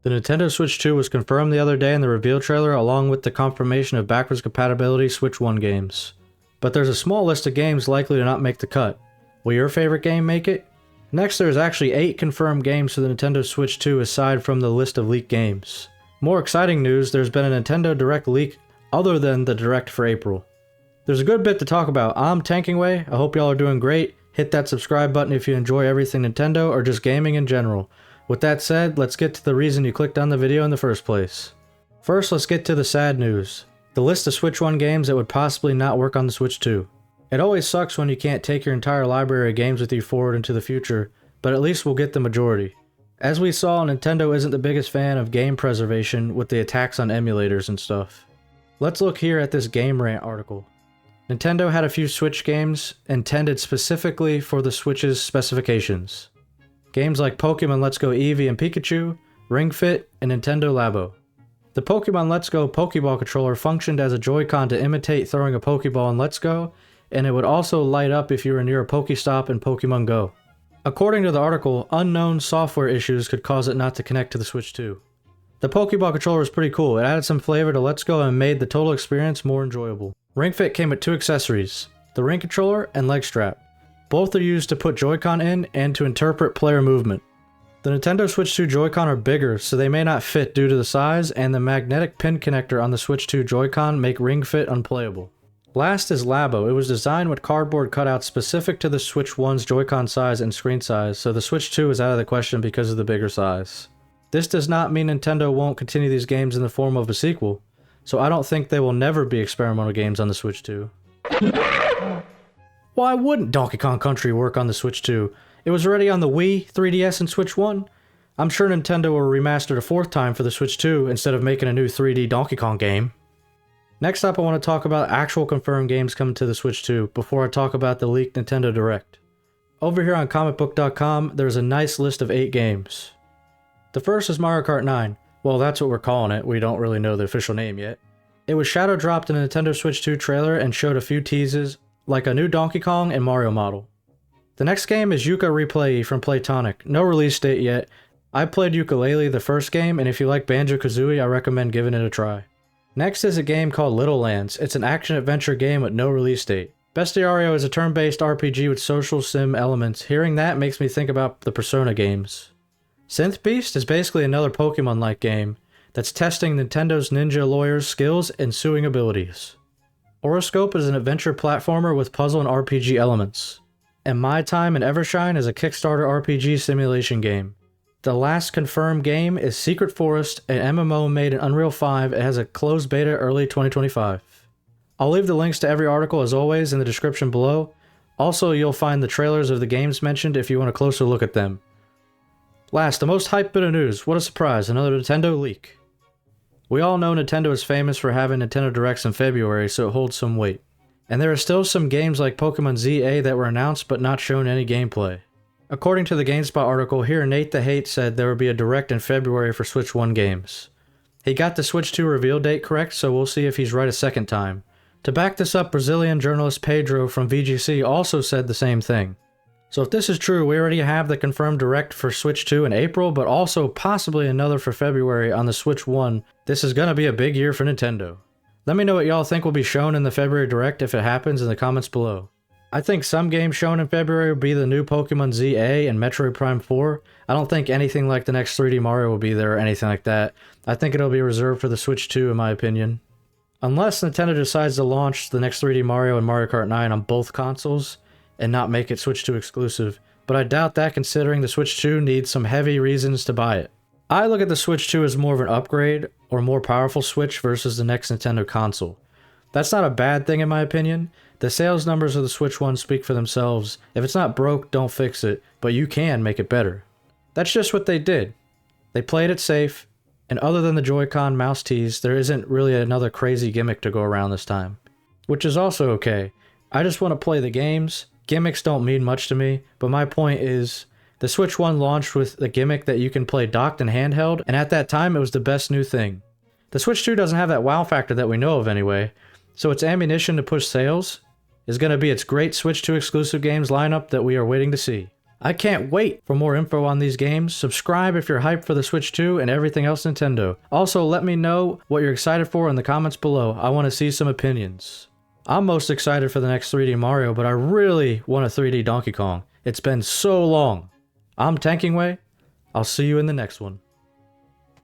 The Nintendo Switch 2 was confirmed the other day in the reveal trailer along with the confirmation of backwards compatibility Switch 1 games. But there's a small list of games likely to not make the cut. Will your favorite game make it? Next, there's actually 8 confirmed games for the Nintendo Switch 2 aside from the list of leaked games. More exciting news, there's been a Nintendo Direct leak other than the Direct for April. There's a good bit to talk about. I'm Tankingway, I hope y'all are doing great. Hit that subscribe button if you enjoy everything Nintendo or just gaming in general. With that said, let's get to the reason you clicked on the video in the first place. First, let's get to the sad news. The list of Switch 1 games that would possibly not work on the Switch 2. It always sucks when you can't take your entire library of games with you forward into the future, but at least we'll get the majority. As we saw, Nintendo isn't the biggest fan of game preservation with the attacks on emulators and stuff. Let's look here at this Game Rant article. Nintendo had a few Switch games intended specifically for the Switch's specifications. Games like Pokemon Let's Go Eevee and Pikachu, Ring Fit, and Nintendo Labo. The Pokemon Let's Go Pokeball controller functioned as a Joy-Con to imitate throwing a Pokeball in Let's Go, and it would also light up if you were near a Pokestop in Pokemon Go. According to the article, unknown software issues could cause it not to connect to the Switch 2. The Pokeball controller is pretty cool, it added some flavor to Let's Go and made the total experience more enjoyable. Ring Fit came with 2 accessories, the ring controller and leg strap. Both are used to put Joy-Con in and to interpret player movement. The Nintendo Switch 2 Joy-Con are bigger, so they may not fit due to the size, and the magnetic pin connector on the Switch 2 Joy-Con make Ring Fit unplayable. Last is Labo. It was designed with cardboard cutouts specific to the Switch 1's Joy-Con size and screen size, so the Switch 2 is out of the question because of the bigger size. This does not mean Nintendo won't continue these games in the form of a sequel, so I don't think they will never be experimental games on the Switch 2. Why wouldn't Donkey Kong Country work on the Switch 2? It was already on the Wii, 3DS, and Switch 1. I'm sure Nintendo will remaster it a 4th time for the Switch 2 instead of making a new 3D Donkey Kong game. Next up, I want to talk about actual confirmed games coming to the Switch 2 before I talk about the leaked Nintendo Direct. Over here on comicbook.com, there's a nice list of 8 games. The first is Mario Kart 9. Well, that's what we're calling it, we don't really know the official name yet. It was shadow dropped in a Nintendo Switch 2 trailer and showed a few teases, like a new Donkey Kong and Mario model. The next game is Yooka Replay from Playtonic, no release date yet. I played Yooka-Laylee the first game, and if you like Banjo-Kazooie, I recommend giving it a try. Next is a game called Little Lands. It's an action-adventure game with no release date. Bestiario is a turn-based RPG with social sim elements. Hearing that makes me think about the Persona games. Synth Beast is basically another Pokemon-like game that's testing Nintendo's ninja lawyer's skills and suing abilities. Horoscope is an adventure platformer with puzzle and RPG elements. And My Time in Evershine is a Kickstarter RPG simulation game. The last confirmed game is Secret Forest, an MMO made in Unreal 5. It has a closed beta early 2025. I'll leave the links to every article as always in the description below. Also, you'll find the trailers of the games mentioned if you want a closer look at them. Last, the most hyped bit of news. What a surprise, another Nintendo leak. We all know Nintendo is famous for having Nintendo Directs in February, so it holds some weight. And there are still some games like Pokemon ZA that were announced but not shown any gameplay. According to the GameSpot article, here Nate the Hate said there would be a Direct in February for Switch 1 games. He got the Switch 2 reveal date correct, so we'll see if he's right a second time. To back this up, Brazilian journalist Pedro from VGC also said the same thing. So if this is true, we already have the confirmed Direct for Switch 2 in April, but also possibly another for February on the Switch 1. This is gonna be a big year for Nintendo. Let me know what y'all think will be shown in the February Direct if it happens in the comments below. I think some games shown in February will be the new Pokemon ZA and Metroid Prime 4. I don't think anything like the next 3D Mario will be there or anything like that. I think it'll be reserved for the Switch 2 in my opinion. Unless Nintendo decides to launch the next 3D Mario and Mario Kart 9 on both consoles, and not make it Switch 2 exclusive, but I doubt that considering the Switch 2 needs some heavy reasons to buy it. I look at the Switch 2 as more of an upgrade, or more powerful Switch versus the next Nintendo console. That's not a bad thing in my opinion. The sales numbers of the Switch 1 speak for themselves. If it's not broke, don't fix it, but you can make it better. That's just what they did. They played it safe, and other than the Joy-Con mouse tease, there isn't really another crazy gimmick to go around this time. Which is also okay. I just want to play the games. Gimmicks don't mean much to me, but my point is, the Switch 1 launched with a gimmick that you can play docked and handheld, and at that time it was the best new thing. The Switch 2 doesn't have that wow factor that we know of anyway, so its ammunition to push sales is going to be its great Switch 2 exclusive games lineup that we are waiting to see. I can't wait for more info on these games. Subscribe if you're hyped for the Switch 2 and everything else Nintendo. Also, let me know what you're excited for in the comments below. I want to see some opinions. I'm most excited for the next 3D Mario, but I really want a 3D Donkey Kong. It's been so long. I'm Tanking Way. I'll see you in the next one.